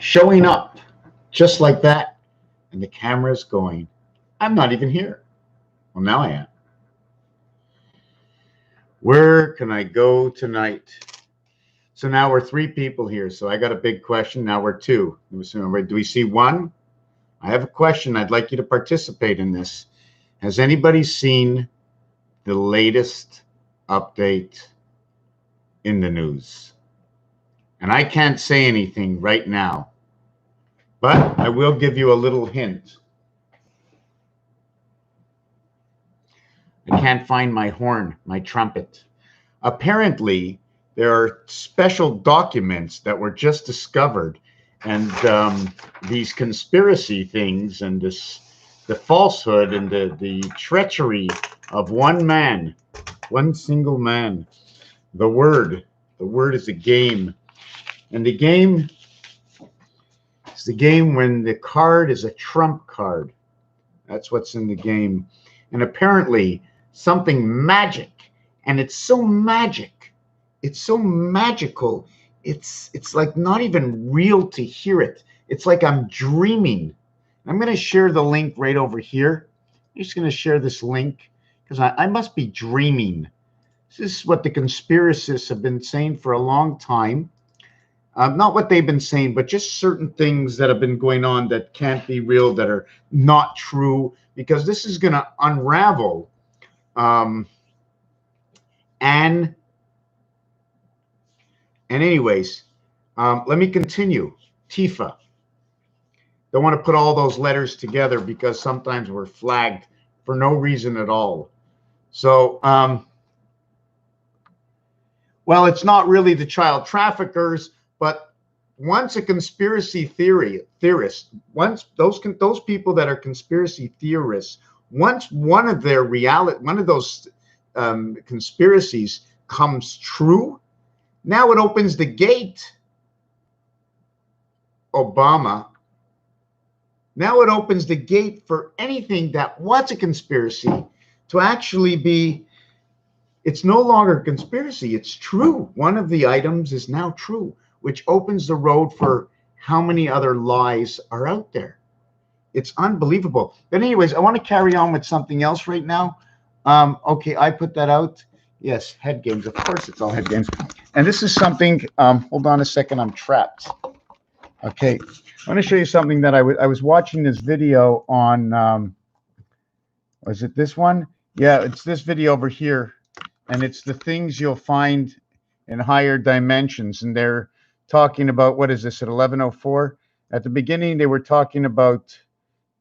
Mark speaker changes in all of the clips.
Speaker 1: showing up just like that, and the camera's going. I'm not even here. Well, now I am. Where can I go tonight? So now we're 3 people here. So I got a big question. Now we're 2. Do we see 1? I have a question. I'd like you to participate in this. Has anybody seen the latest update in the news? And I can't say anything right now, but I will give you a little hint. I can't find my horn, my trumpet. Apparently, there are special documents that were just discovered, and these conspiracy things, and the falsehood, and the treachery of one man, one single man. The word is a game, and the game is the game when the card is a trump card. That's what's in the game, and apparently something magic, and it's so magic, it's so magical, it's like not even real to hear it. It's like I'm dreaming. I'm going to share the link right over here. I'm just going to share this link because I must be dreaming. This is what the conspiracists have been saying for a long time. Not what they've been saying, but just certain things that have been going on that can't be real, that are not true, because this is going to unravel. And anyways, let me continue. Tifa. Don't want to put all those letters together because sometimes we're flagged for no reason at all. So, well, it's not really the child traffickers, but once a conspiracy theorist, once those people that are conspiracy theorists, once one of those conspiracies comes true, now it opens the gate. Obama. Now it opens the gate for anything that was a conspiracy to actually be. It's no longer a conspiracy. It's true. One of the items is now true, which opens the road for how many other lies are out there. It's unbelievable. But anyways, I want to carry on with something else right now. Okay, I put that out. Yes, head games. Of course, it's all head games. And this is something. Hold on a second. I'm trapped. Okay, I want to show you something that I was watching this video on. Was it this one? Yeah, it's this video over here. And it's the things you'll find in higher dimensions. And they're talking about, what is this, at 11:04? At the beginning, they were talking about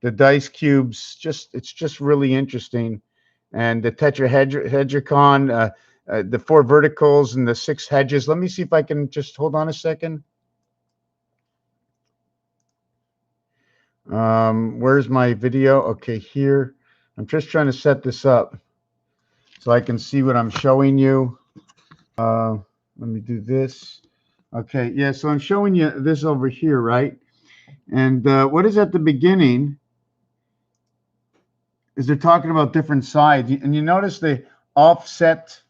Speaker 1: the dice cubes. It's just really interesting. And the TeCHeConnectT, the 4 verticals and the 6 hedges. Let me see if I can just hold on a second. Where's my video? Okay, here. I'm just trying to set this up so I can see what I'm showing you. Let me do this. Okay, yeah, so I'm showing you this over here, right? And what is at the beginning is they're talking about different sides. And you notice the offset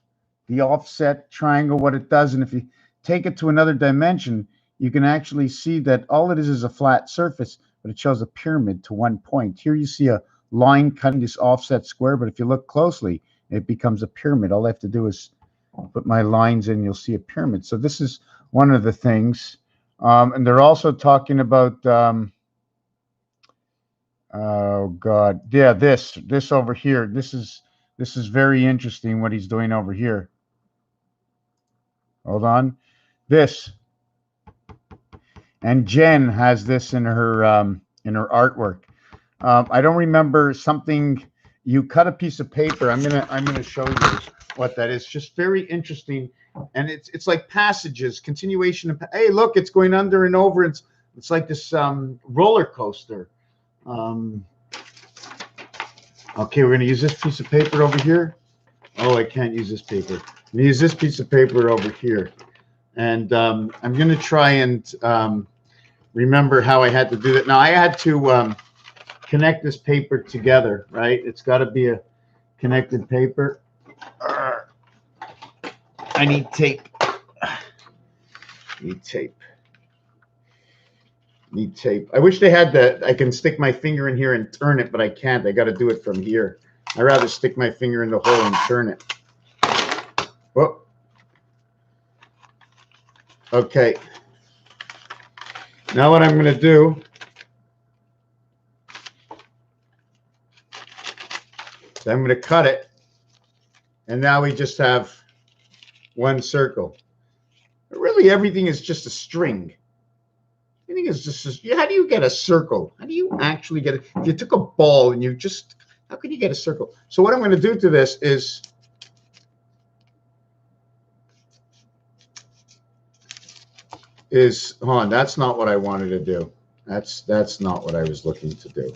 Speaker 1: triangle, what it does. And if you take it to another dimension, you can actually see that all it is a flat surface, but it shows a pyramid to one point. Here you see a line cutting this offset square, but if you look closely, it becomes a pyramid. All I have to do is put my lines in, you'll see a pyramid. So this is one of the things. And they're also talking about, oh God, yeah, this over here. This is very interesting what he's doing over here. Hold on. This. And Jen has this in her artwork. I don't remember something. You cut a piece of paper. I'm gonna show you what that is. Just very interesting, and it's like passages, continuation of. Hey, look, it's going under and over. It's like this roller coaster. Okay, we're gonna use this piece of paper over here. Oh, I can't use this paper. I'm gonna use this piece of paper over here, and I'm gonna try and remember how I had to do that. Now I had to connect this paper together, right? It's got to be a connected paper. I need tape. Need tape. I wish they had that. I can stick my finger in here and turn it, but I can't. I got to do it from here. I'd rather stick my finger in the hole and turn it. Whoop. Okay. Now what I'm going to do is I'm going to cut it, and now we just have one circle. Really, everything is just a string. Everything is just how do you get a circle? How do you actually get it? If you took a ball and you just, how can you get a circle? So what I'm going to do to this is hold on, that's not what I wanted to do. That's not what I was looking to do.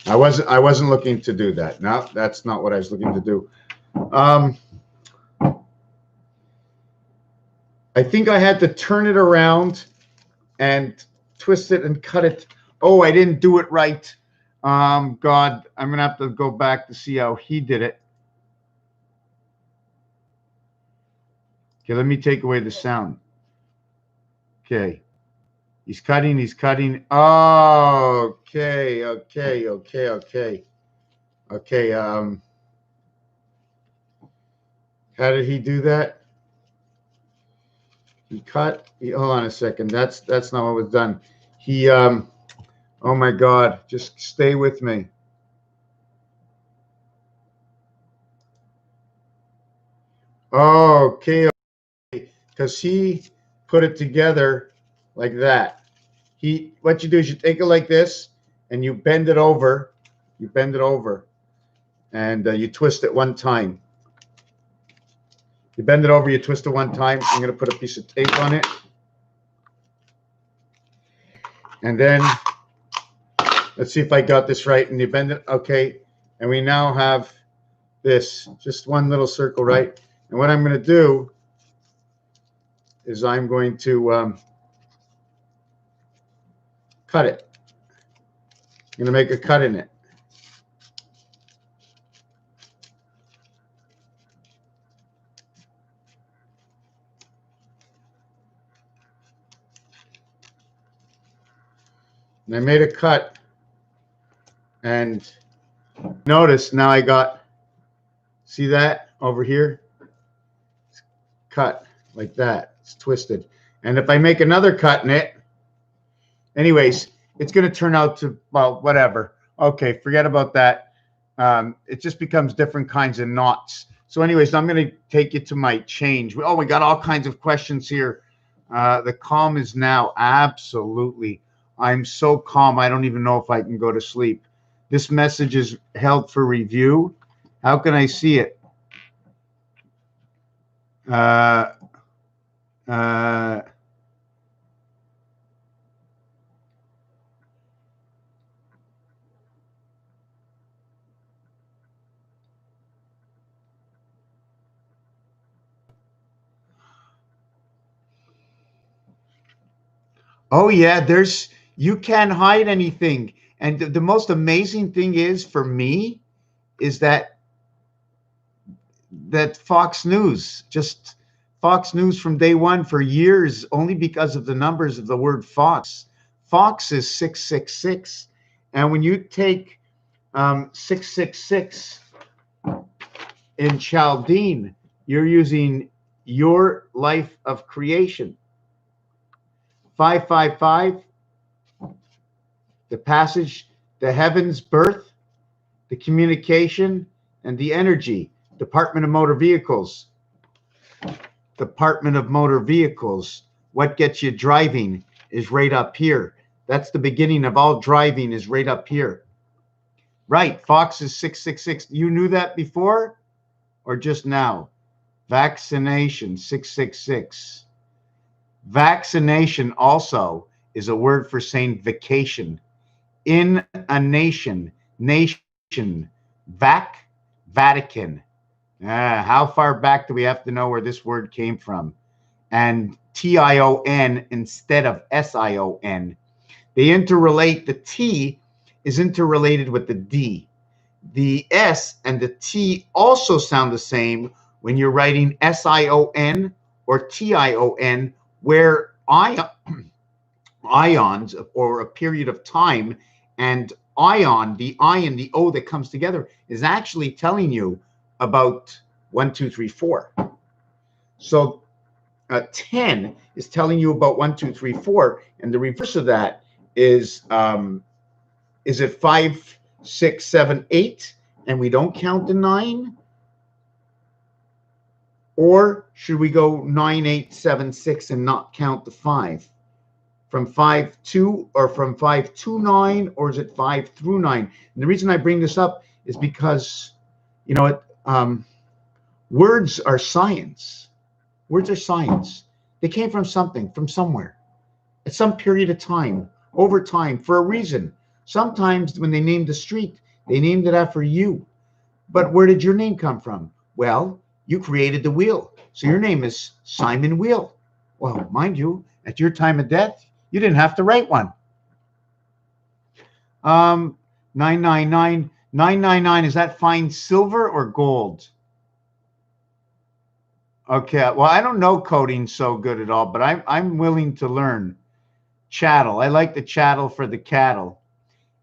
Speaker 1: I wasn't looking to do that. No, that's not what I was looking to do. I think I had to turn it around and twist it and cut it. Oh, I didn't do it right. God, I'm gonna have to go back to see how he did it. Okay, let me take away the sound. Okay. He's cutting. Oh, okay. How did he do that? He cut. Hold on a second. That's not what was done. He oh my God, just stay with me. Okay, because he put it together like that. What you do is you take it like this and you bend it over. You bend it over, and you twist it one time. You bend it over, you twist it one time. I'm going to put a piece of tape on it. And then, let's see if I got this right. And you bend it. Okay. And we now have this, just one little circle, right? And what I'm going to do is I'm going to cut it. I'm going to make a cut in it. And I made a cut, and notice now I got, see that over here? It's cut like that. It's twisted. And if I make another cut in it, anyways, it's going to turn out to, well, whatever. Okay, forget about that. It just becomes different kinds of knots. So anyways, I'm going to take you to my change. Oh, we got all kinds of questions here. The calm is now. Absolutely. I'm so calm, I don't even know if I can go to sleep. This message is held for review. How can I see it? Oh yeah, you can't hide anything. And the most amazing thing is for me is that Fox News from day one for years, only because of the numbers of the word Fox. Fox is 666. And when you take 666 in Chaldean, you're using your life of creation. 555, the passage, the heavens, birth, the communication, and the energy. Department of Motor Vehicles. Department of Motor Vehicles. What gets you driving is right up here. That's the beginning of all driving, is right up here. Right, Fox is 666. You knew that before or just now? Vaccination, 666. Vaccination also is a word for saying vacation. In a nation, Vatican. How far back do we have to know where this word came from? And TION instead of SION. They interrelate. The T is interrelated with the D. The S and the T also sound the same when you're writing SION or TION, where ions or a period of time, and ion, the I and the O that comes together, is actually telling you about 1, 2, 3, 4. So 10 is telling you about 1, 2, 3, 4, and the reverse of that is it 5, 6, 7, 8, and we don't count the 9? Or should we go 9, 8, 7, 6 and not count the 5? From 5 to, or from 5 to 9, or is it 5 through 9? And the reason I bring this up is because, you know, words are science. Words are science. They came from something, from somewhere, at some period of time, over time, for a reason. Sometimes when they named the street, they named it after you. But where did your name come from? Well, you created the wheel. So your name is Simon Wheel. Well, mind you, at your time of death, you didn't have to write one. 999. 999, is that fine silver or gold? Okay, well, I don't know coding so good at all, but I'm willing to learn. Chattel. I like the chattel for the cattle.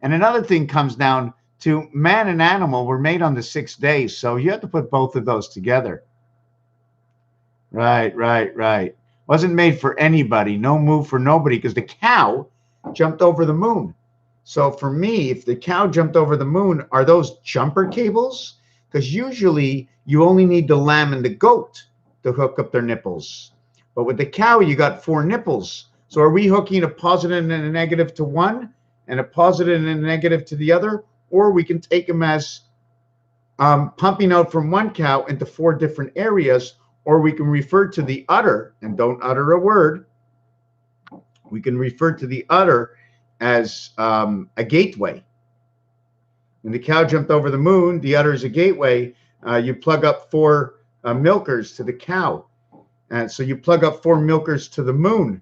Speaker 1: And another thing comes down to man and animal were made on the 6th day, so you have to put both of those together. Right. Wasn't made for anybody. No move for nobody, because the cow jumped over the moon. So for me, if the cow jumped over the moon, are those jumper cables? Because usually you only need the lamb and the goat to hook up their nipples. But with the cow, you got 4 nipples. So are we hooking a positive and a negative to one and a positive and a negative to the other? Or we can take them as pumping out from one cow into 4 different areas, or we can refer to the udder, and don't utter a word. We can refer to the udder as a gateway. When the cow jumped over the moon, the udder is a gateway. You plug up 4 milkers to the cow. And so you plug up 4 milkers to the moon.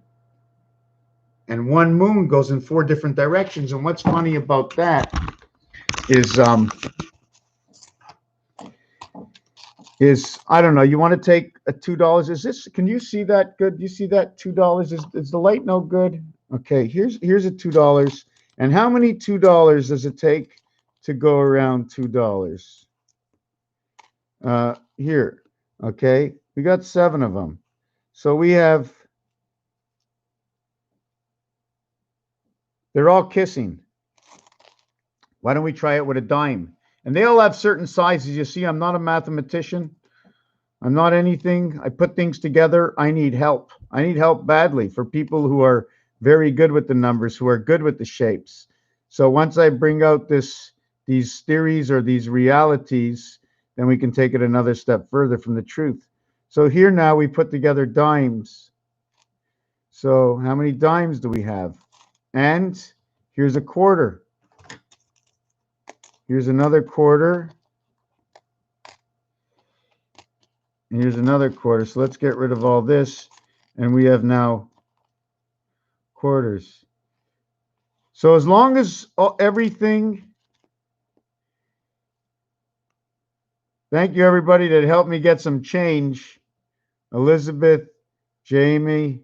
Speaker 1: And one moon goes in 4 different directions. And what's funny about that is I don't know, you want to take a $2. Is this, can you see that good? You see that $2? Is the light no good? Okay, here's a $2. And how many $2 does it take to go around $2? Here, okay, we got 7 of them. So we have, they're all kissing. Why don't we try it with a dime? And they all have certain sizes. You see, I'm not a mathematician. I'm not anything. I put things together. I need help. I need help badly for people who are very good with the numbers, who are good with the shapes. So once I bring out these theories or these realities, then we can take it another step further from the truth. So here now we put together dimes. So how many dimes do we have? And here's a quarter. Here's another quarter. And here's another quarter. So let's get rid of all this. And we have now quarters. So as long as everything, thank you everybody that helped me get some change. Elizabeth, Jamie.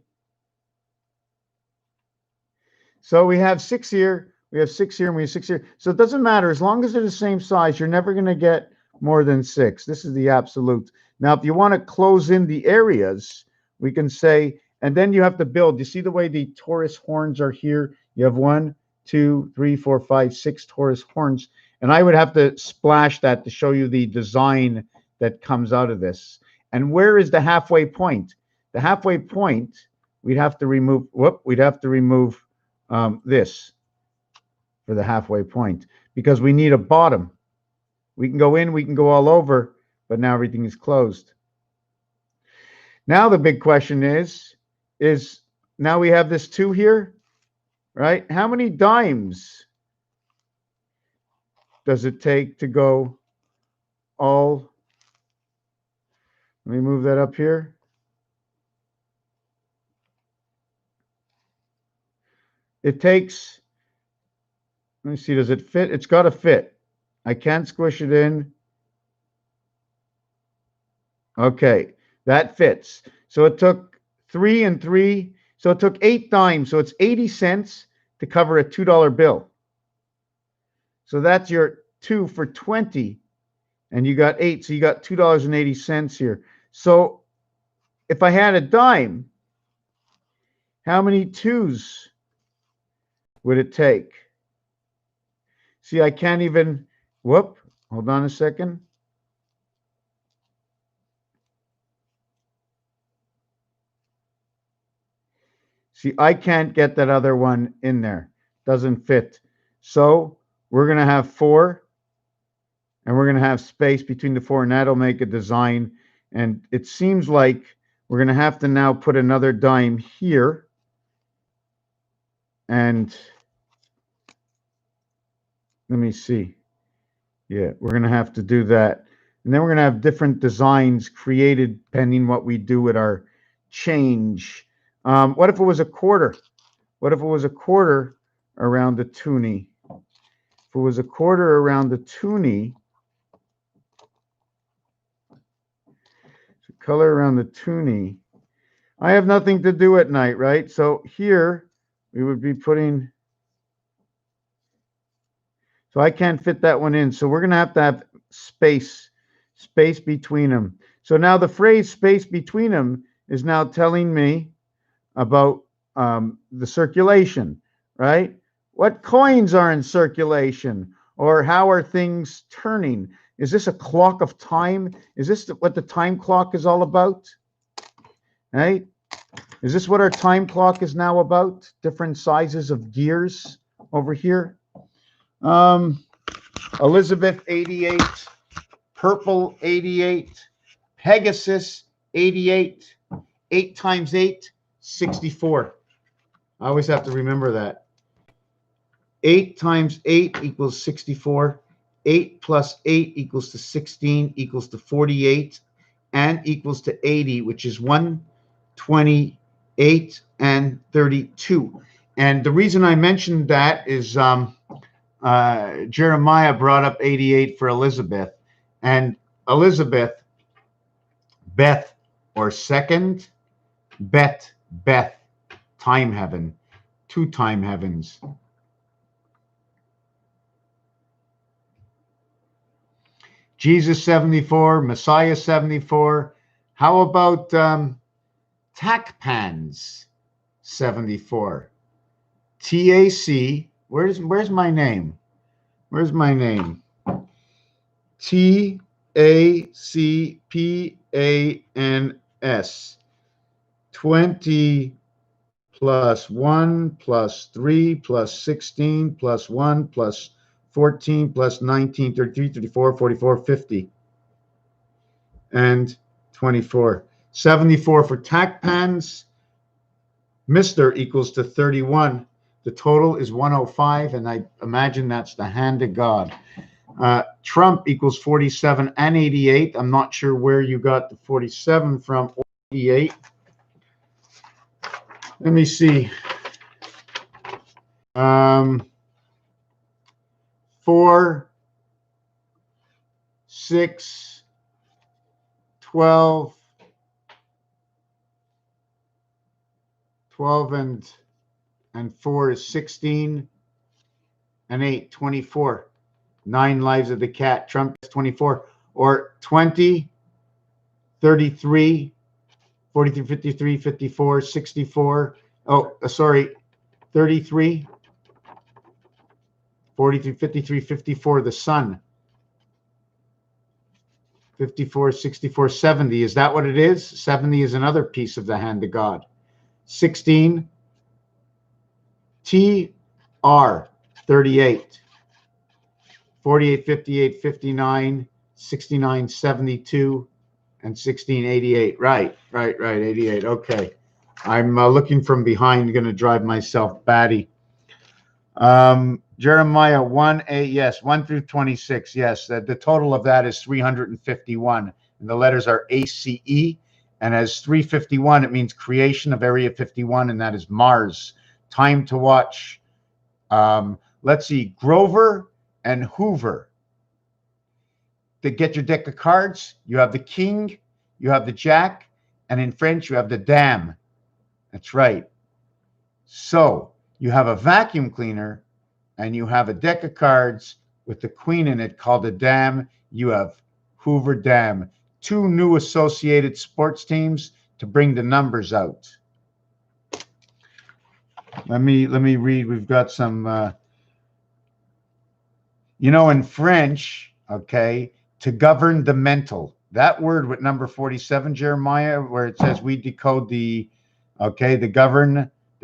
Speaker 1: So we have 6 here. We have 6 here and we have 6 here. So it doesn't matter. As long as they're the same size, you're never going to get more than 6. This is the absolute. Now, if you want to close in the areas, we can say, and then you have to build. You see the way the torus horns are here? You have 1, 2, 3, 4, 5, 6 torus horns. And I would have to splash that to show you the design that comes out of this. And where is the halfway point? The halfway point, we'd have to remove, this for the halfway point, because we need a bottom. We can go in, we can go all over, but now everything is closed. Now the big question is now we have this 2 here, right? How many dimes does it take to go all? Let me move that up here. It takes, let me see, does it fit? It's got to fit. I can't squish it in. Okay, that fits. So it took 3 and 3. So it took 8 dimes. So it's 80 cents to cover a $2 bill. So that's your 2 for 20. And you got 8. So you got $2.80 here. So if I had a dime, how many 2s would it take? See, I can't even, whoop, hold on a second. See, I can't get that other one in there. Doesn't fit. So we're going to have 4, and we're going to have space between the 4, and that'll make a design. And it seems like we're going to have to now put another dime here. And let me see. Yeah, we're going to have to do that. And then we're going to have different designs created pending what we do with our change. What if it was a quarter? What if it was a quarter around the toonie? If it was a quarter around the toonie, so color around the toonie, I have nothing to do at night, right? So here we would be putting, so I can't fit that one in. So we're going to have space between them. So now the phrase space between them is now telling me about the circulation, right? What coins are in circulation, or how are things turning? Is this a clock of time? Is this what the time clock is all about? Right? Is this what our time clock is now about? Different sizes of gears over here. Elizabeth 88, purple 88, Pegasus 88, 8 times 8, 64. I always have to remember that. 8 times 8 equals 64. 8 plus 8 equals to 16 equals to 48 and equals to 80, which is 128 and 32. And the reason I mentioned that is Jeremiah brought up 88 for Elizabeth. And Elizabeth, Beth, or second, Beth, time heaven, 2 time heavens. Jesus 74, Messiah 74. How about TACPANS 74? TAC, where's my name? Where's my name? TACPANS. 20 plus 1 plus 3 plus 16 plus 1 plus 14 plus 19, 33, 34, 44, 50, and 24. 74 for TACPANS. Mr. equals to 31. The total is 105, and I imagine that's the hand of God. Trump equals 47 and 88. I'm not sure where you got the 47 from, or 88. Let me see. 4, 6, 12, 12 and 4 is 16, and 8, 24. 9 lives of the cat. Trump is 24. Or 20, 33, 43, 53, 54, 64. Oh, sorry, 33, 43, 53, 54, the sun. 54, 64, 70. Is that what it is? 70 is another piece of the hand of God. 16, TR, 38. 48, 58, 59, 69, 72, and 16, 88. Right, 88. Okay. I'm looking from behind, going to drive myself batty. Jeremiah 1, yes, 1 through 26, yes. The total of that is 351, and the letters are ACE. And as 351, it means creation of Area 51, and that is Mars. Time to watch. Let's see, Grover and Hoover. To get your deck of cards, you have the king, you have the jack, and in French, you have the dame. That's right. So you have a vacuum cleaner and you have a deck of cards with the queen in it called a dam. You have Hoover Dam. Two new associated sports teams to bring the numbers out. Let me read. We've got some, in French, okay, to govern the mental. That word with number 47, Jeremiah, where it says we decode the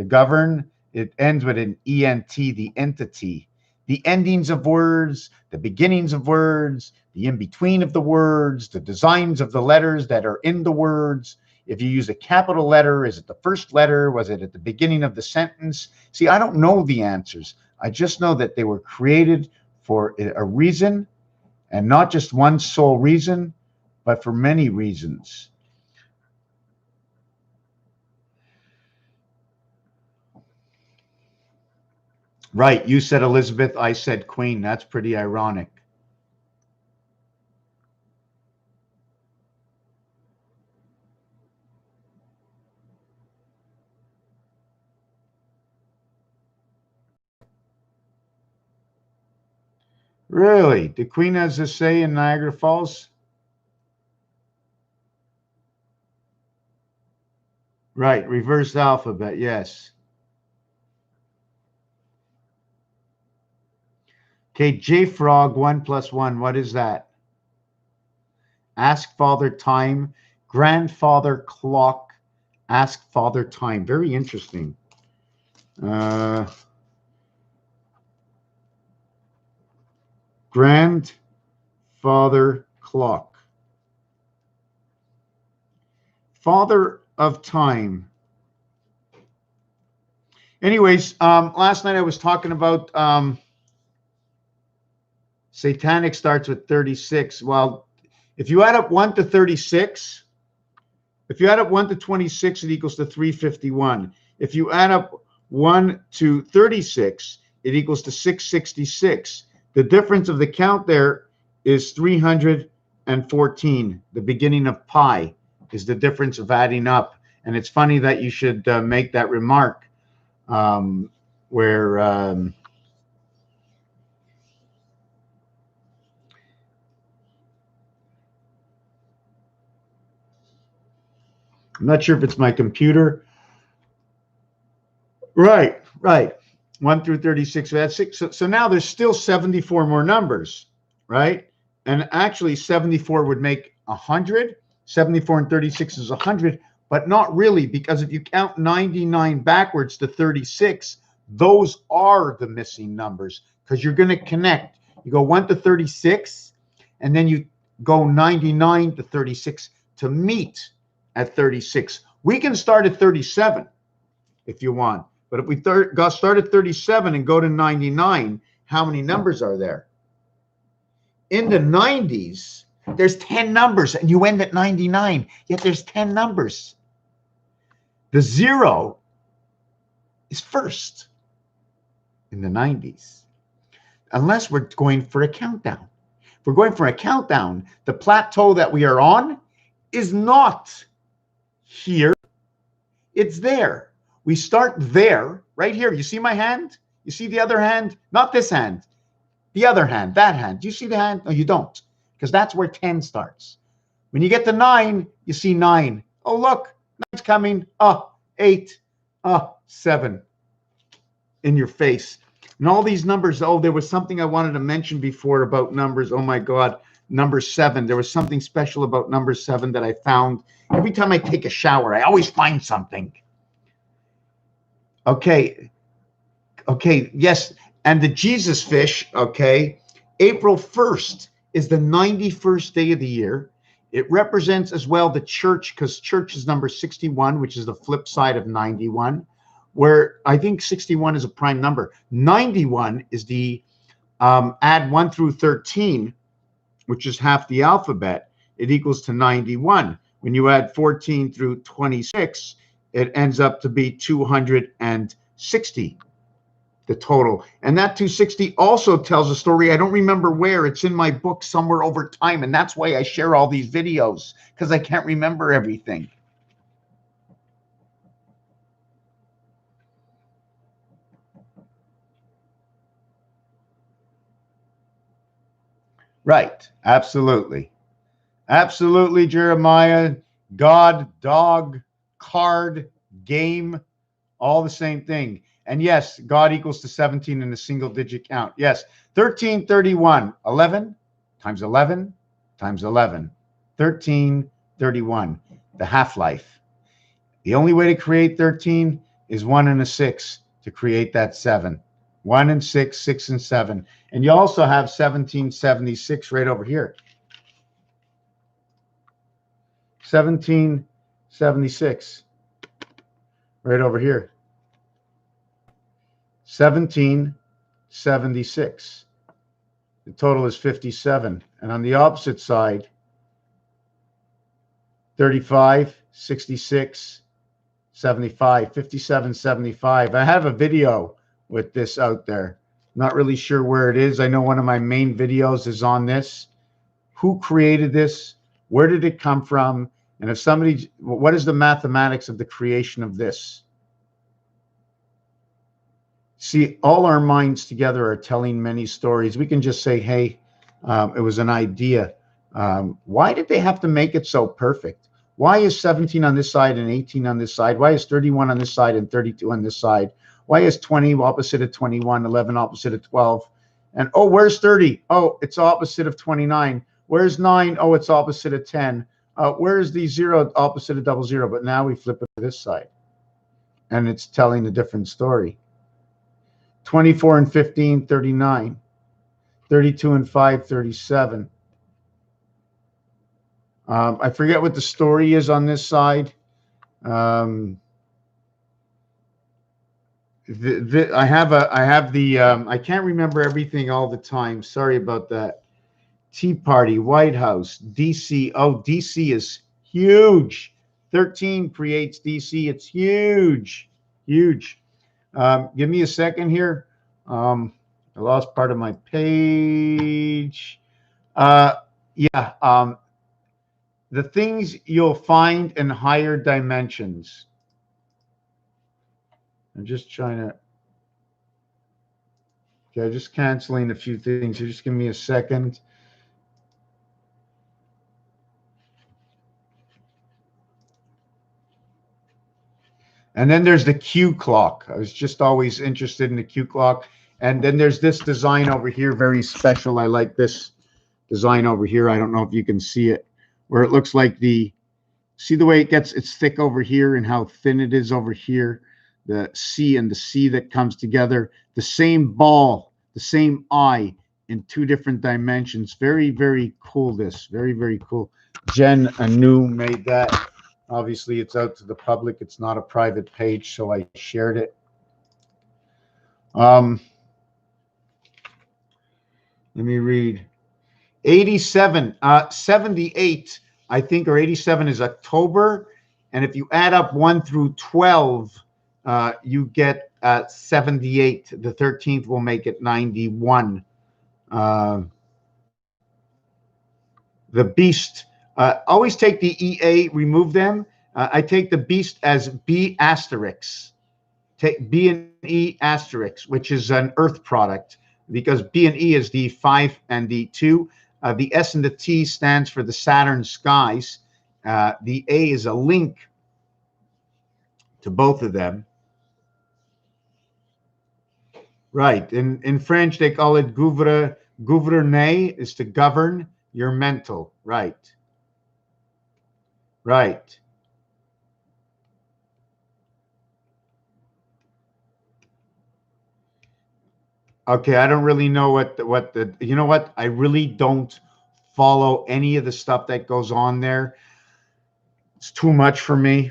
Speaker 1: govern, it ends with an ENT, the entity. The endings of words, the beginnings of words, the in-between of the words, the designs of the letters that are in the words. If you use a capital letter, is it the first letter? Was it at the beginning of the sentence? See, I don't know the answers. I just know that they were created for a reason, and not just one sole reason, but for many reasons. Right, you said Elizabeth, I said Queen. That's pretty ironic. Really? The Queen has a say in Niagara Falls? Right, reversed alphabet, yes. Okay, J Frog, 1 + 1, what is that? Ask Father Time, grandfather clock, ask Father Time. Very interesting. Grandfather clock. Father of Time. Anyways, last night I was talking about satanic starts with 36. Well, if you add up 1 to 36, if you add up 1 to 26, it equals to 351. If you add up 1 to 36, it equals to 666. The difference of the count there is 314. The beginning of pi is the difference of adding up. And it's funny that you should make that remark where I'm not sure if it's my computer. Right. 1 through 36. That's 6. So now there's still 74 more numbers, right? And actually 74 would make 100. 74 and 36 is 100, but not really, because if you count 99 backwards to 36, those are the missing numbers, because you're going to connect. You go 1 to 36, and then you go 99 to 36 to meet at 36. We can start at 37 if you want. But if we start at 37 and go to 99, how many numbers are there? In the 90s, there's 10 numbers, and you end at 99, yet there's 10 numbers. The 0 is first in the 90s, unless we're going for a countdown. If we're going for a countdown, the plateau that we are on is not here. It's there. We start there, right here. You see my hand? You see the other hand? Not this hand. The other hand, that hand. Do you see the hand? No, you don't, because that's where 10 starts. When you get to 9, you see 9. Oh, look, 9's coming. 8. 7 in your face. And all these numbers. Oh, there was something I wanted to mention before about numbers. Oh, my God. Number 7. There was something special about number 7 that I found. Every time I take a shower, I always find something. Okay, yes, and the Jesus fish, okay, April 1st is the 91st day of the year. It represents as well the church, because church is number 61, which is the flip side of 91, where I think 61 is a prime number. 91 is the add 1 through 13, which is half the alphabet. It equals to 91. When you add 14 through 26, it ends up to be 260, the total. And that 260 also tells a story. I don't remember where. It's in my book somewhere over time. And that's why I share all these videos, because I can't remember everything. Right. Absolutely. Absolutely, Jeremiah. God, dog, card, game, all the same thing. And yes, God equals to 17 in a single digit count. Yes, 1331, 11 times 11 times 11, 1331, the half-life. The only way to create 13 is 1 and a 6 to create that 7. 1 and 6, 6 and 7. And you also have 1776 right over here. 1776 right over here. 1776. The total is 57. And on the opposite side, 35, 66, 75, 57, 75. I have a video with this out there. Not really sure where it is. I know one of my main videos is on this. Who created this? Where did it come from? And if somebody, what is the mathematics of the creation of this? See, all our minds together are telling many stories. We can just say, hey, it was an idea. Why did they have to make it so perfect? Why is 17 on this side and 18 on this side? Why is 31 on this side and 32 on this side? Why is 20 opposite of 21, 11 opposite of 12? And oh, where's 30? Oh, it's opposite of 29. Where's 9? Oh, it's opposite of 10. Where's the 0 opposite of double 0? But now we flip it to this side, and it's telling a different story. 24 and 15, 39. 32 and 5, 37. I forget what the story is on this side. I can't remember everything all the time. Sorry about that. Tea Party, White House, DC. Oh, DC is huge. 13 creates DC. It's huge, huge. Give me a second here. I lost part of my page. Yeah. The things you'll find in higher dimensions. I'm just trying to. Okay, just canceling a few things. So just give me a second. And then there's the Q clock. I was just always interested in the Q clock. And then there's this design over here, very special. I like this design over here. I don't know if you can see it, where it looks like see the way it's thick over here and how thin it is over here. The C and the C that comes together. The same ball, the same eye in two different dimensions. Very, very cool, this. Very, very cool. Jen Anu made that. Obviously, it's out to the public. It's not a private page, so I shared it. Let me read. 87, 78, I think, or 87 is October. And if you add up 1 through 12, you get 78. The 13th will make it 91. The beast, always take the EA, remove them. I take the beast as B asterisk. Take B and E asterisk, which is an Earth product, because B and E is the 5 and the 2. The S and the T stands for the Saturn skies. The A is a link to both of them. Right. In French, they call it gouverner is to govern your mental. Right. Right. Okay, I don't really know what the you know what? I really don't follow any of the stuff that goes on there. It's too much for me.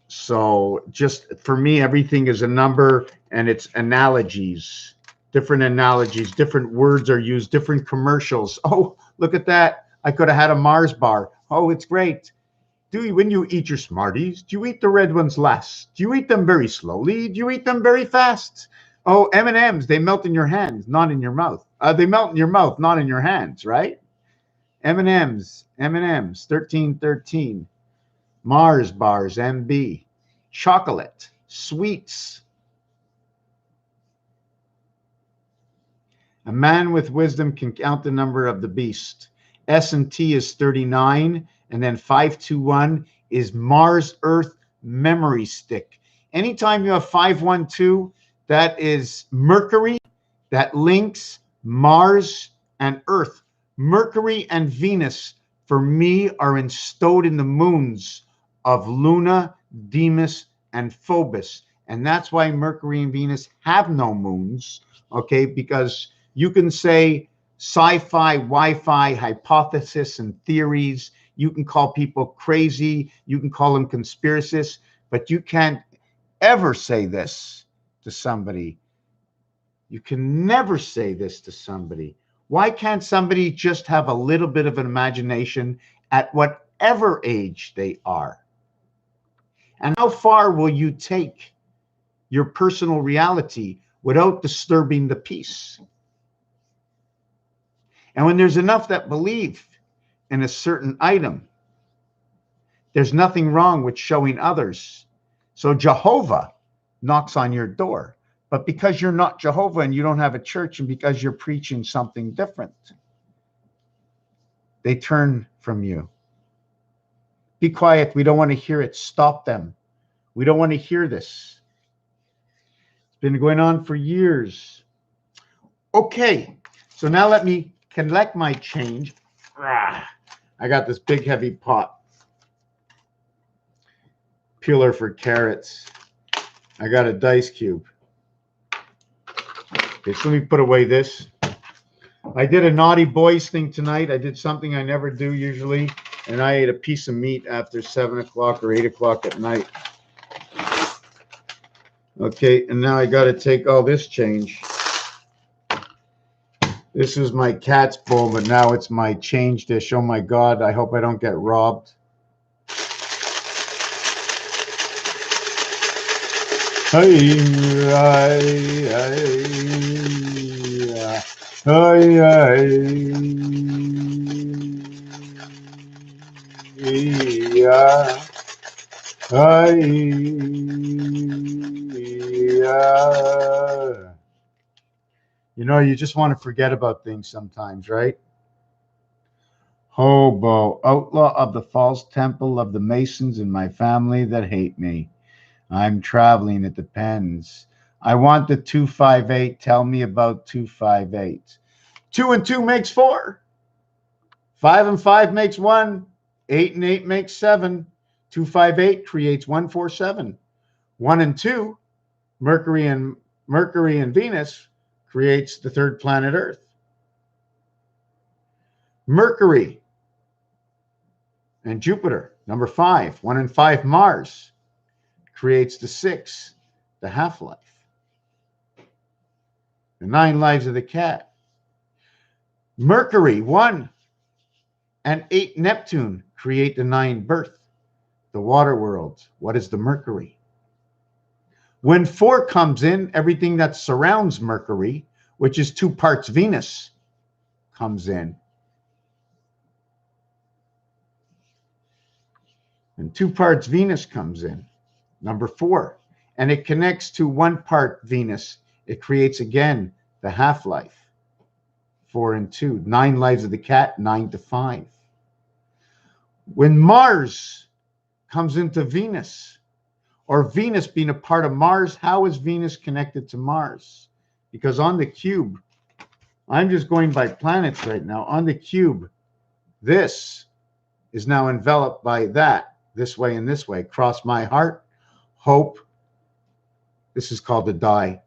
Speaker 1: So just for me, everything is a number, and it's analogies, different words are used, different commercials. Oh, look at that. I could have had a Mars bar. Oh, it's great. When you eat your Smarties, do you eat the red ones last? Do you eat them very slowly? Do you eat them very fast? Oh, M&Ms, they melt in your hands, not in your mouth. They melt in your mouth, not in your hands, right? M&Ms, 1313. Mars bars, MB. Chocolate, sweets. A man with wisdom can count the number of the beast. S and T is 39, and then 521 is Mars Earth memory stick. Anytime you have 512, that is Mercury that links Mars and Earth. Mercury and Venus, for me, are installed in the moons of Luna, Deimos, and Phobos. And that's why Mercury and Venus have no moons, okay? Because you can say sci-fi, Wi-Fi, hypothesis, and theories. You can call people crazy. You can call them conspiracists, but you can't ever say this to somebody. You can never say this to somebody. Why can't somebody just have a little bit of an imagination at whatever age they are? And how far will you take your personal reality without disturbing the peace? And when there's enough that believe in a certain item, there's nothing wrong with showing others. So Jehovah knocks on your door. But because you're not Jehovah and you don't have a church, and because you're preaching something different, they turn from you. Be quiet. We don't want to hear it. Stop them. We don't want to hear this. It's been going on for years. Okay, so now let me collect my change. I got this big heavy pot. Peeler for carrots. I got a dice cube. Okay, so let me put away this. I did a naughty boys thing tonight. I did something I never do usually, and I ate a piece of meat after 7 o'clock or 8 o'clock at night. Okay, and now I got to take all this change. This is my cat's bowl, but now it's my change dish. Oh my God, I hope I don't get robbed. You know, you just want to forget about things sometimes, right? Hobo, outlaw of the false temple of the Masons in my family that hate me. I'm traveling, it depends. I want the 258. Tell me about 258. 2 and 2 makes 4. 5 and 5 makes 1. 8 and 8 makes 7. 258 creates 147. 1 and 2, Mercury and Venus creates the third planet Earth. Mercury and Jupiter, number 5. 1 and 5, Mars creates the 6, the half-life. The 9 lives of the cat. Mercury, 1 and 8, Neptune create the 9 birth, the water world. What is the Mercury? When 4 comes in, everything that surrounds Mercury, which is 2 parts Venus, comes in. And 2 parts Venus comes in, number 4. And it connects to 1 part Venus. It creates again the half-life, 4 and 2. 9 lives of the cat, 9 to 5. When Mars comes into Venus, or Venus being a part of Mars, how is Venus connected to Mars? Because on the cube, I'm just going by planets right now. On the cube, this is now enveloped by that, this way and this way. Cross my heart, hope. This is called the die.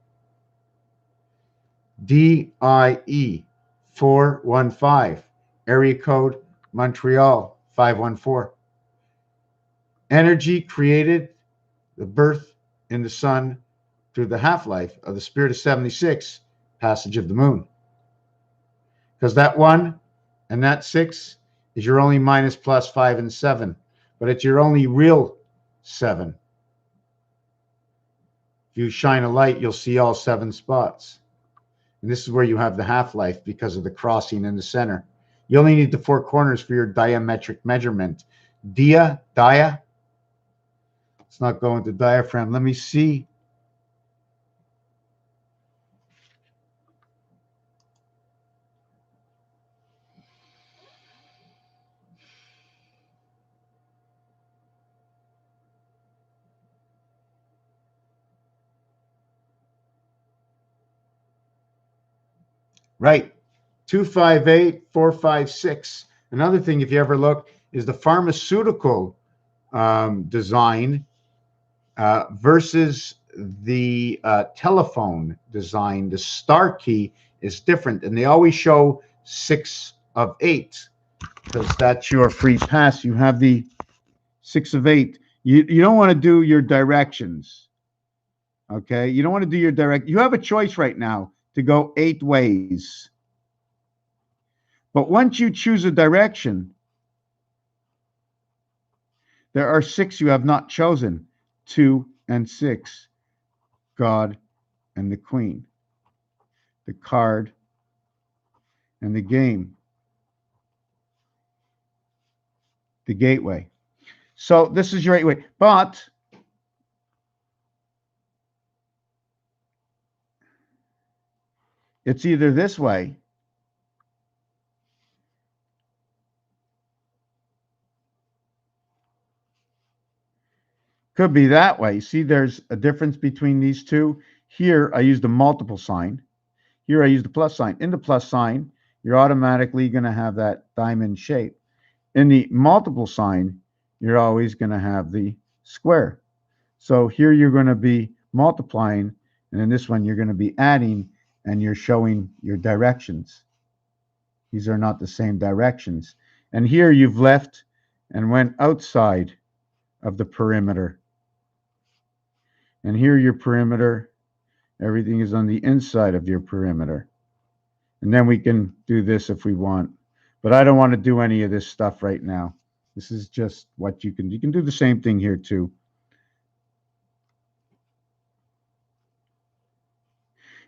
Speaker 1: DIE 415, area code Montreal 514. Energy created the birth in the sun through the half-life of the spirit of 76, passage of the moon. Because that 1 and that 6 is your only minus, plus, 5 and 7, but it's your only real 7. If you shine a light, you'll see all 7 spots. And this is where you have the half-life because of the crossing in the center. You only need the 4 corners for your diametric measurement. Dia. It's not going to diaphragm. Let me see. Right. 258, 456. Another thing, if you ever look, is the pharmaceutical design versus the telephone design. The star key is different, and they always show 6 of 8 because that's your free pass. You have the 6 of 8. You don't want to do your directions. Okay, you don't want to do your direct. You have a choice right now to go 8 ways. But once you choose a direction, there are 6 you have not chosen. 2 and 6. God and the Queen. The card and the game. The gateway. So this is your 8 way. But it's either this way could be that way. See, there's a difference between these two. Here, I used a multiple sign. Here, I used the plus sign. In the plus sign, you're automatically going to have that diamond shape. In the multiple sign, you're always going to have the square. So here, you're going to be multiplying, and in this one, you're going to be adding, and you're showing your directions. These are not the same directions. And here, you've left and went outside of the perimeter. And here your perimeter, everything is on the inside of your perimeter. And then we can do this if we want. But I don't want to do any of this stuff right now. This is just what you can do. You can do the same thing here too.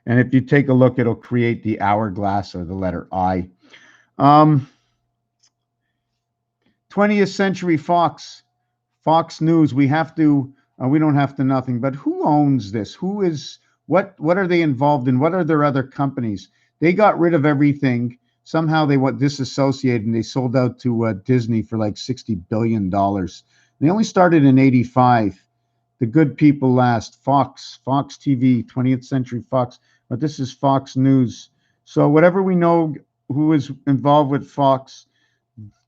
Speaker 1: And if you take a look, it'll create the hourglass or the letter I. 20th Century Fox, Fox News. We have to. We don't have to nothing. But who owns this? Who is what? What are they involved in? What are their other companies? They got rid of everything. Somehow they went disassociated and they sold out to Disney for like $60 billion. They only started in '85. The good people last. Fox TV, 20th Century Fox. But this is Fox News. So whatever we know who is involved with Fox,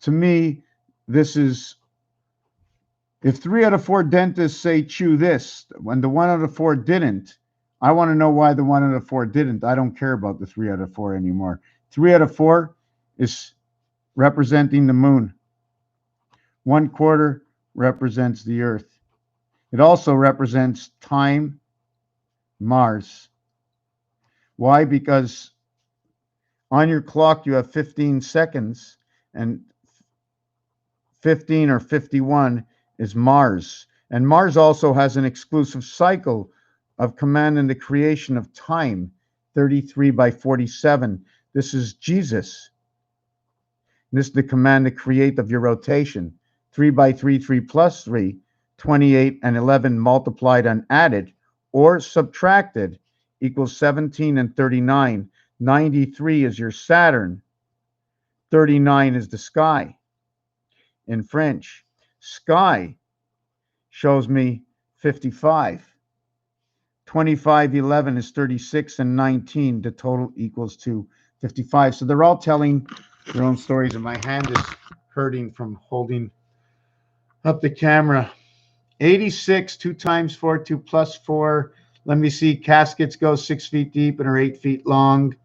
Speaker 1: to me, this is, if 3 out of 4 dentists say chew this, when the 1 out of 4 didn't, I want to know why the 1 out of 4 didn't. I don't care about the 3 out of 4 anymore. 3 out of 4 is representing the moon. 1/4 represents the earth. It also represents time, Mars. Why? Because on your clock you have 15 seconds, and 15 or 51 is Mars. And Mars also has an exclusive cycle of command and the creation of time, 33 by 47. This is Jesus. This is the command to create of your rotation. 3 by 3, 3 plus 3, 28 and 11 multiplied and added or subtracted equals 17 and 39. 93 is your Saturn. 39 is the sky. In French, sky shows me 55. 25, 11 is 36, and 19, the total equals to 55. So they're all telling their own stories, and my hand is hurting from holding up the camera. 86, 2 times 4, 2 plus 4. Let me see, caskets go 6 feet deep and are 8 feet long.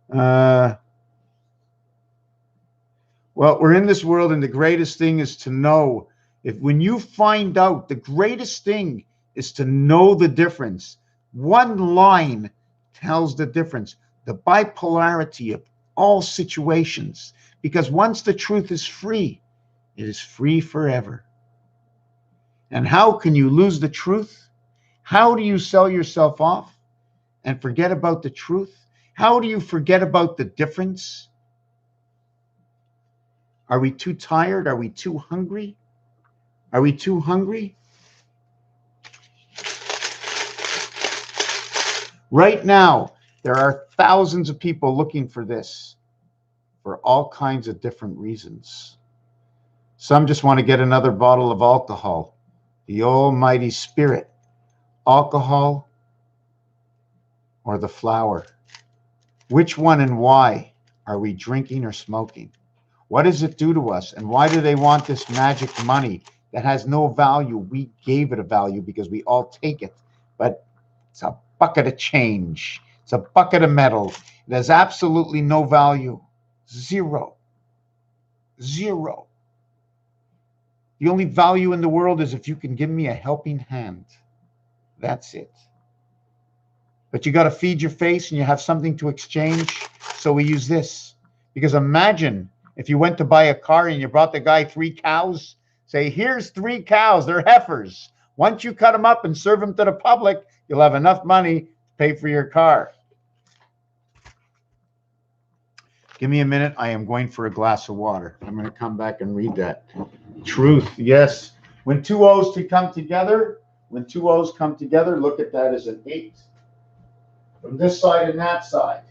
Speaker 1: Well, we're in this world, and the greatest thing is to know. If when you find out, the greatest thing is to know the difference. One line tells the difference. The bipolarity of all situations. Because once the truth is free, it is free forever. And how can you lose the truth? How do you sell yourself off and forget about the truth? How do you forget about the difference? Are we too tired? Are we too hungry? Are we too hungry? Right now, there are thousands of people looking for this for all kinds of different reasons. Some just want to get another bottle of alcohol, the almighty spirit, alcohol or the flower. Which one and why are we drinking or smoking? What does it do to us? And why do they want this magic money that has no value? We gave it a value because we all take it. But it's a bucket of change. It's a bucket of metal. It has absolutely no value. Zero. Zero. The only value in the world is if you can give me a helping hand. That's it. But you got to feed your face and you have something to exchange. So we use this. Because imagine if you went to buy a car and you brought the guy 3 cows, say, here's 3 cows, they're heifers. Once you cut them up and serve them to the public, you'll have enough money to pay for your car. Give me a minute. I am going for a glass of water. I'm going to come back and read that. Truth, yes. When 2 O's come together, look at that as an 8. From this side and that side.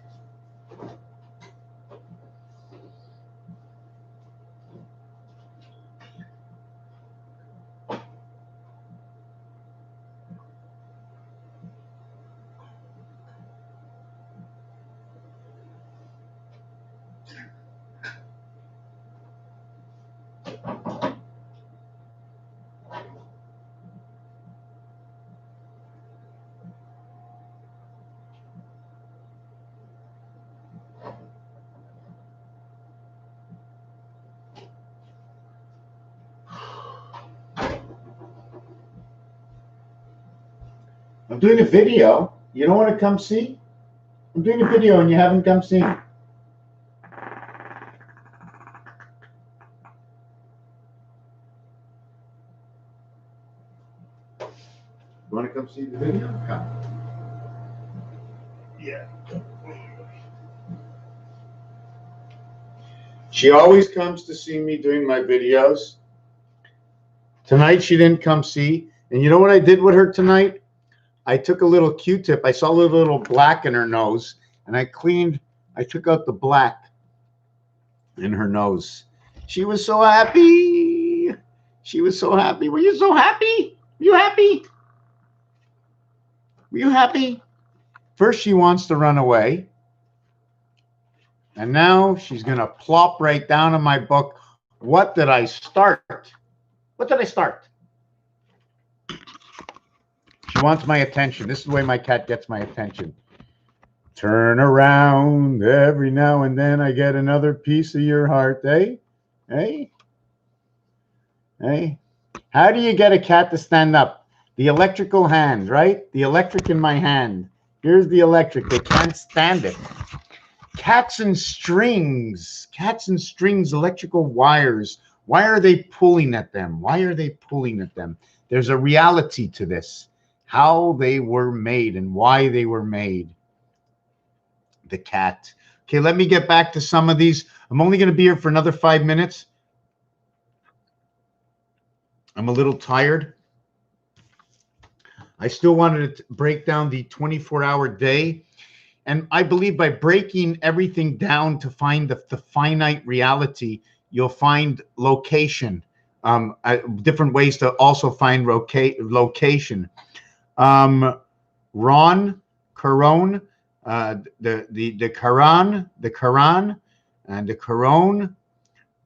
Speaker 1: I'm doing a video. You don't want to come see? I'm doing a video and you haven't come see. You want to come see the video? Come. Yeah. She always comes to see me doing my videos. Tonight she didn't come see. And you know what I did with her tonight? I took a little Q-tip. I saw a little black in her nose, and I took out the black in her nose. She was so happy. She was so happy. Were you so happy? Were you happy? Were you happy? First, she wants to run away. And now she's going to plop right down in my book. What did I start? What did I start? She wants my attention. This is the way my cat gets my attention. Turn around every now and then I get another piece of your heart. Eh? Eh? Eh? How do you get a cat to stand up? The electrical hand, right? The electric in my hand. Here's the electric. They can't stand it. Cats and strings. Cats and strings, electrical wires. Why are they pulling at them? Why are they pulling at them? There's a reality to this. How they were made and why they were made. The cat. Okay, let me get back to some of these. I'm only going to be here for another 5 minutes. I'm a little tired. I still wanted to break down the 24-hour day. And I believe by breaking everything down to find the finite reality, you'll find location. Different ways to also find location. Ron, Quran, the Quran, and the Quran.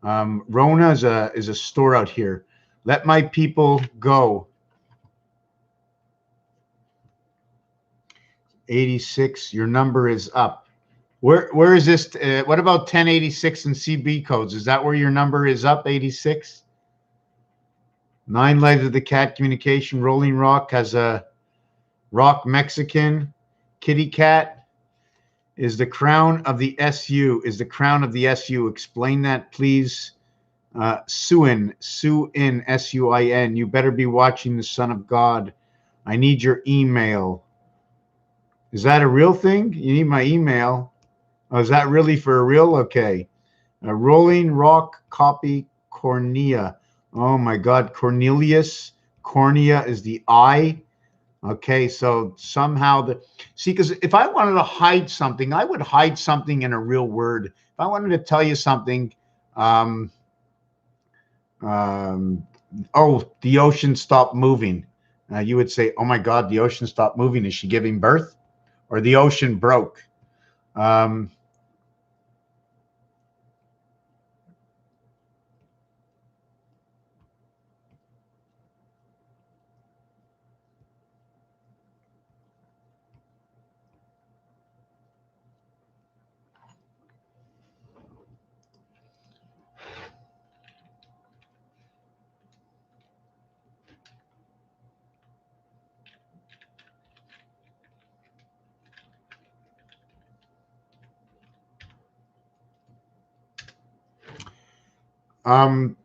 Speaker 1: Rona is a store out here. Let my people go. 86. Your number is up. Where is this? What about 1086 and CB codes? Is that where your number is up? 86. 9 Legs of the Cat Communication. Rolling Rock has a Rock Mexican. Kitty Cat is the crown of the SU. Is the crown of the SU. Explain that, please. Suin, S-U-I-N. You better be watching the Son of God. I need your email. Is that a real thing? You need my email. Oh, is that really for real? Okay. Rolling Rock Copy Cornea. Oh my God, Cornelius. Cornea is the I. Okay, so somehow see, because if I wanted to hide something, I would hide something in a real word. If I wanted to tell you something, oh, the ocean stopped moving. You would say, oh my God, the ocean stopped moving. Is she giving birth? Or the ocean broke. Um, um,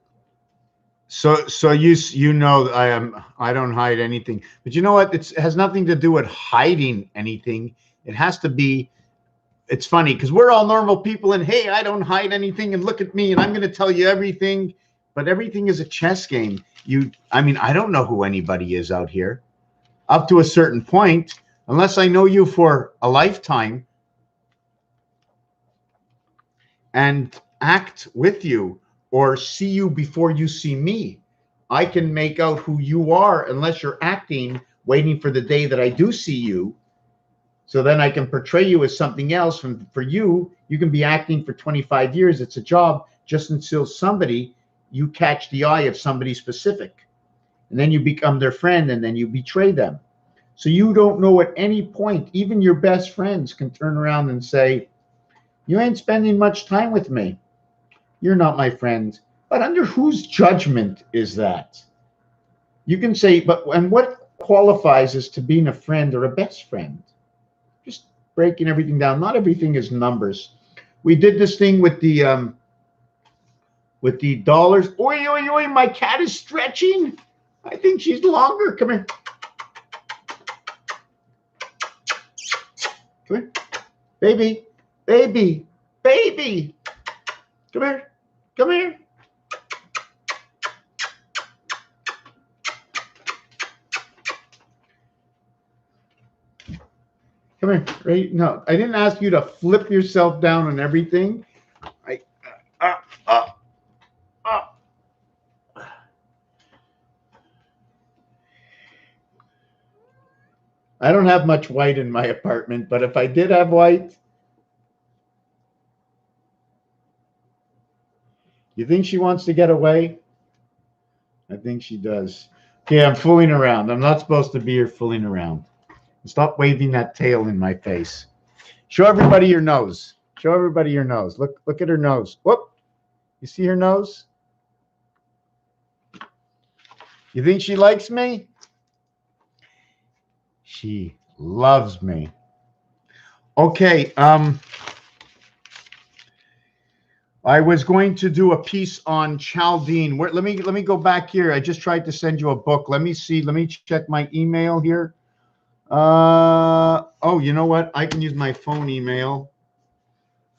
Speaker 1: so you know I don't hide anything, but you know what? It has nothing to do with hiding anything. It has to be. It's funny because we're all normal people, and hey, I don't hide anything, and look at me, and I'm going to tell you everything. But everything is a chess game. I mean, I don't know who anybody is out here up to a certain point, unless I know you for a lifetime and act with you or see you before you see me. I can make out who you are unless you're acting, waiting for the day that I do see you. So then I can portray you as something else. And for you, you can be acting for 25 years. It's a job just until you catch the eye of somebody specific. And then you become their friend and then you betray them. So you don't know at any point, even your best friends can turn around and say, you ain't spending much time with me. You're not my friend. But under whose judgment is that? You can say, and what qualifies as to being a friend or a best friend? Just breaking everything down. Not everything is numbers. We did this thing with the dollars. Oi, oi, oi, my cat is stretching. I think she's longer. Come here. Come here. Baby, baby, baby. Come here. Come here. Come here. Right? No, I didn't ask you to flip yourself down on everything. Uh, uh, uh. I don't have much white in my apartment, but if I did have white, you think she wants to get away? I think she does. Okay, I'm fooling around. I'm not supposed to be here fooling around. Stop waving that tail in my face. Show everybody your nose. Show everybody your nose. Look at her nose. Whoop. You see her nose? You think she likes me? She loves me. Okay, I was going to do a piece on Chaldean. Let me go back here. I just tried to send you a book. Let me see. Let me check my email here. Oh, you know what? I can use my phone email.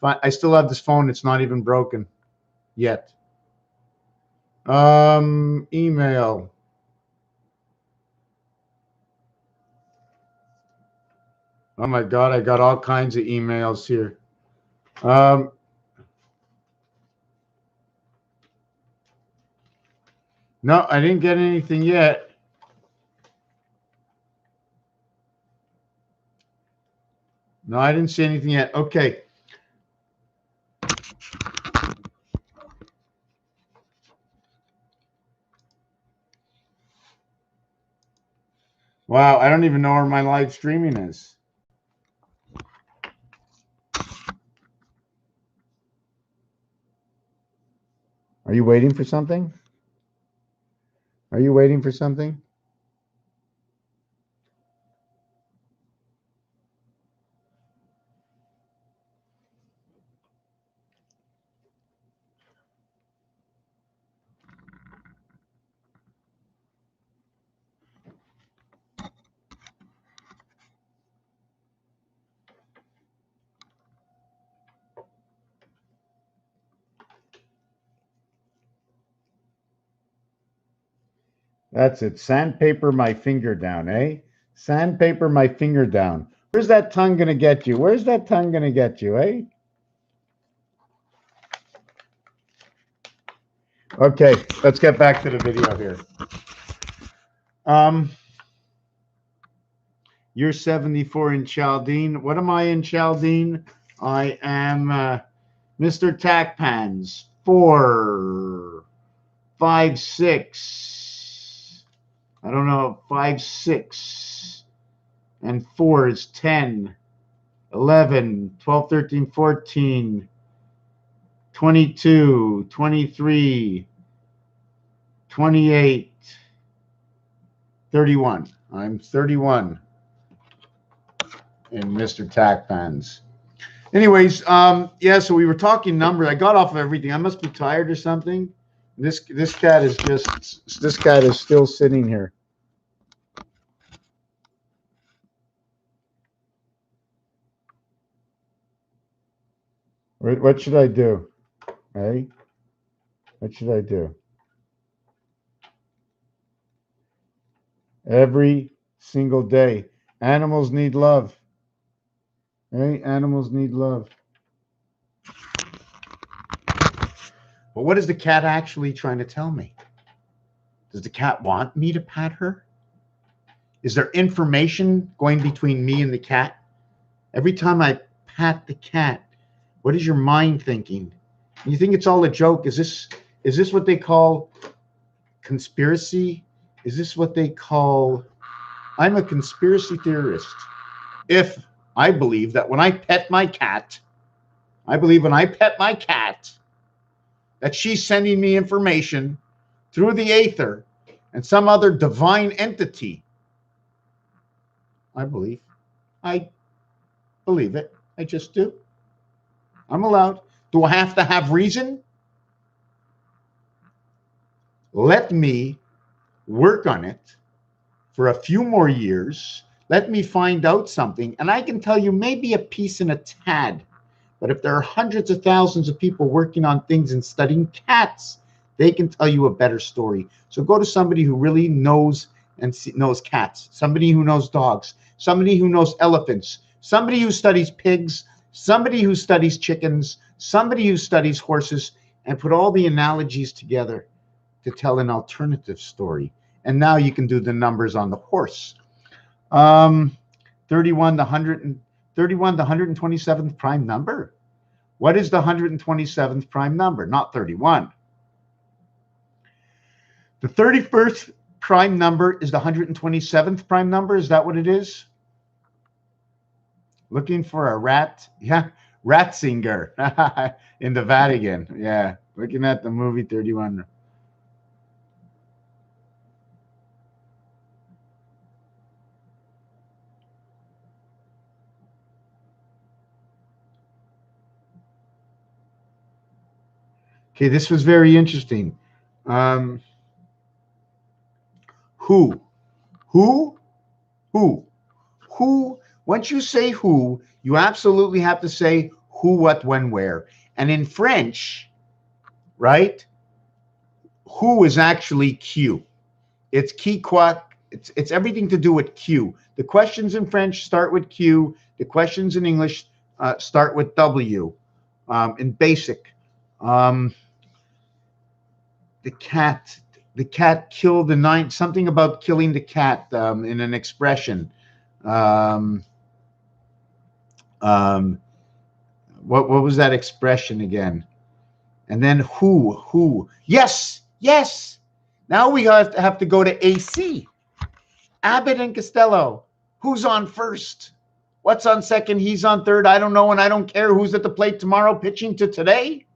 Speaker 1: I still have this phone. It's not even broken yet. Email. Oh my God, I got all kinds of emails here. No, I didn't get anything yet. No, I didn't see anything yet. Okay. Wow, I don't even know where my live streaming is. Are you waiting for something? Are you waiting for something? That's it. Sandpaper my finger down, eh? Sandpaper my finger down. Where's that tongue going to get you? Where's that tongue going to get you, eh? Okay, let's get back to the video here. You're 74 in Chaldean. What am I in Chaldean? I am Mr. Tackpans. 4, 5, 6. I don't know. 5, 6. And 4 is 10, 11, 12, 13, 14, 22, 23, 28, 31. I'm 31 in Mr. Tackpans. Anyways, yeah, so we were talking numbers. I got off of everything. I must be tired or something. This cat is still sitting here. What should I do? Hey, what should I do? Every single day, animals need love. Hey, animals need love. But what is the cat actually trying to tell me? Does the cat want me to pat her? Is there information going between me and the cat? Every time I pat the cat, what is your mind thinking? You think it's all a joke? Is this what they call conspiracy? Is this what they call... I'm a conspiracy theorist. If I believe that when I pet my cat, that she's sending me information through the aether and some other divine entity. I believe it. I just do. I'm allowed. Do I have to have reason? Let me work on it for a few more years. Let me find out something, and I can tell you maybe a piece and a tad. But if there are hundreds of thousands of people working on things and studying cats, they can tell you a better story. So go to somebody who really knows knows cats, somebody who knows dogs, somebody who knows elephants, somebody who studies pigs, somebody who studies chickens, somebody who studies horses, and put all the analogies together to tell an alternative story. And now you can do the numbers on the horse. 31 to 127th prime number. What is the 127th prime number? Not 31. The 31st prime number is the 127th prime number. Is that what it is? Looking for a rat? Yeah, Ratzinger in the Vatican. Yeah, looking at the movie 31. Okay, this was very interesting. Who? Once you say who, you absolutely have to say who, what, when, where. And in French, right, who is actually Q. It's qui, quoi. It's everything to do with Q. The questions in French start with Q. The questions in English start with W. In basic, the cat killed the nine. Something about killing the cat in an expression. What was that expression again? And then who? Yes. Now we have to go to AC. Abbott and Costello. Who's on first? What's on second? He's on third. I don't know, and I don't care who's at the plate tomorrow pitching to today.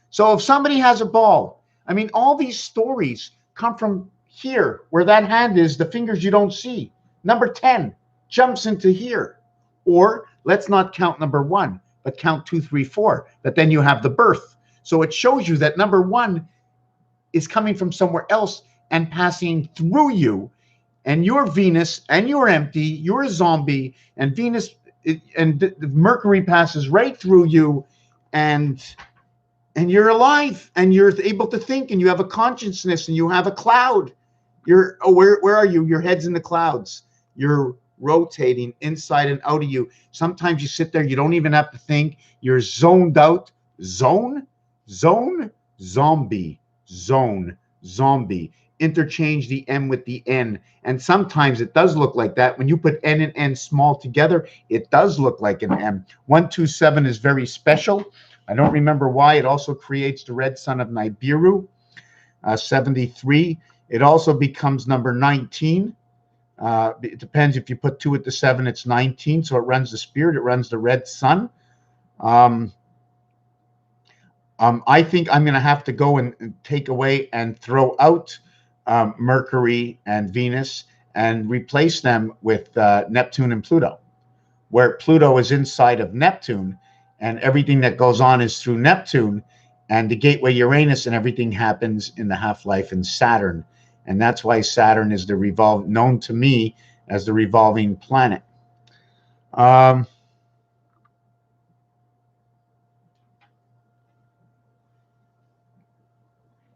Speaker 1: So if somebody has a ball, I mean, all these stories come from here, where that hand is, the fingers you don't see. Number 10 jumps into here. Or let's not count number 1, but count 2, 3, 4. But then you have the birth. So it shows you that number 1 is coming from somewhere else and passing through you. And you're Venus, and you're empty, you're a zombie, and Venus and Mercury passes right through you, and you're alive, and you're able to think, and you have a consciousness, and you have a cloud. Where are you? Your head's in the clouds. You're rotating inside and out of you. Sometimes you sit there, you don't even have to think. You're zoned out. Zombie. interchange the M with the N. And sometimes it does look like that. When you put N and N small together, it does look like an M. 127 is very special. I don't remember why. It also creates the red sun of Nibiru. 73. It also becomes number 19. It depends if you put 2 at the 7, it's 19. So it runs the spirit, it runs the red sun. I think I'm going to have to go and take away and throw out Mercury and Venus and replace them with Neptune and Pluto, where Pluto is inside of Neptune and everything that goes on is through Neptune, and the gateway Uranus and everything happens in the half-life in Saturn. And that's why Saturn is known to me as the revolving planet.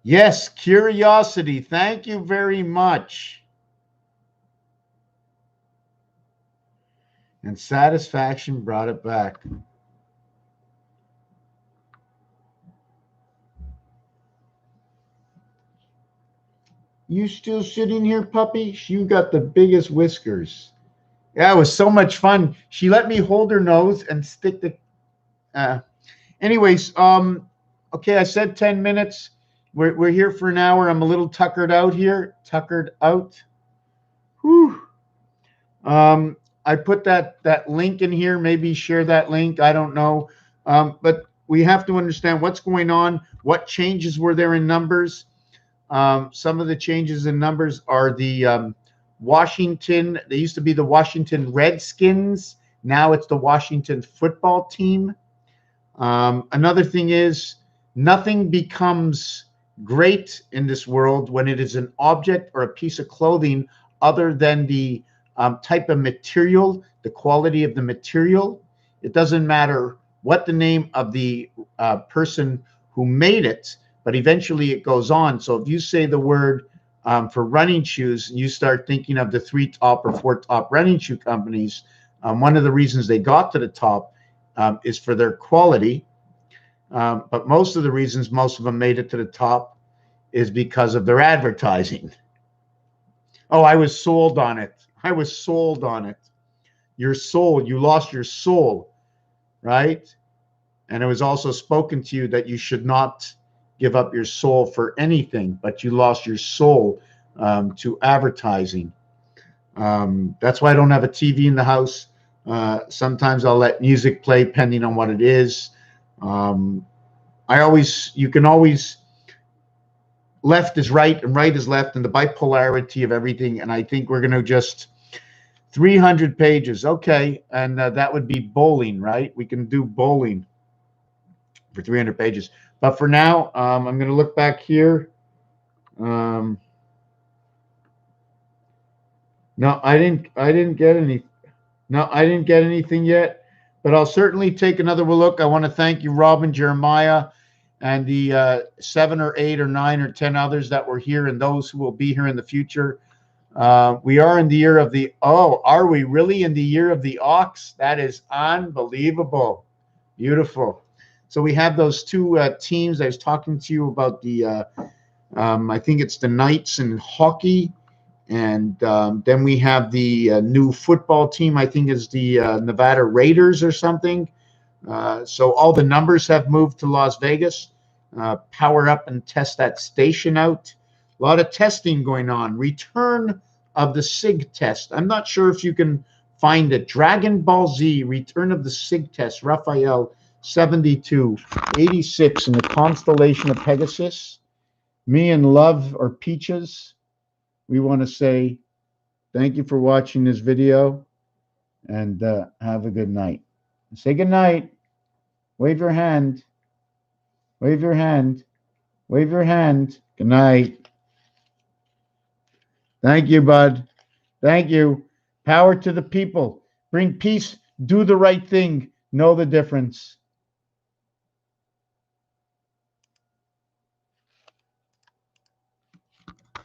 Speaker 1: Yes, curiosity. Thank you very much. And satisfaction brought it back. You still sitting here, puppy? You got the biggest whiskers. Yeah, it was so much fun. She let me hold her nose and stick the. Anyways, okay, I said 10 minutes. We're here for an hour. I'm a little tuckered out here. Tuckered out. Whew. I put that link in here. Maybe share that link. I don't know. But we have to understand what's going on. What changes were there in numbers? Some of the changes in numbers are the Washington. They used to be the Washington Redskins. Now it's the Washington football team. Another thing is nothing becomes great in this world when it is an object or a piece of clothing other than the type of material, the quality of the material. It doesn't matter what the name of the person who made it, but eventually it goes on. So if you say the word for running shoes, and you start thinking of the 3 top or 4 top running shoe companies, one of the reasons they got to the top is for their quality. But most of the reasons most of them made it to the top is because of their advertising. Oh, I was sold on it. I was sold on it. Your soul, you lost your soul, right? And it was also spoken to you that you should not give up your soul for anything, but you lost your soul to advertising. That's why I don't have a TV in the house. Sometimes I'll let music play depending on what it is. You can always, left is right and right is left, and the bipolarity of everything. And I think we're going to just 300 pages. Okay. And that would be bowling, right? We can do bowling for 300 pages. But for now, I'm going to look back here. No, I didn't get any. No, I didn't get anything yet, but I'll certainly take another look. I want to thank you, Robin, Jeremiah, and the 7 or 8 or 9 or 10 others that were here and those who will be here in the future. We are in the year of the, are we really in the year of the ox? That is unbelievable. Beautiful. So we have those 2 teams. I was talking to you about the, I think it's the Knights in hockey. And then we have the new football team. I think is the Nevada Raiders or something. So all the numbers have moved to Las Vegas. Power up and test that station out. A lot of testing going on. Return of the SIG test. I'm not sure if you can find it. Dragon Ball Z, Return of the SIG test. Raphael, 72, 86 in the constellation of Pegasus. Me and Love or Peaches. We want to say thank you for watching this video and have a good night. Say good night. Wave your hand. Wave your hand. Wave your hand. Good night. Thank you, bud. Thank you. Power to the people. Bring peace. Do the right thing. Know the difference.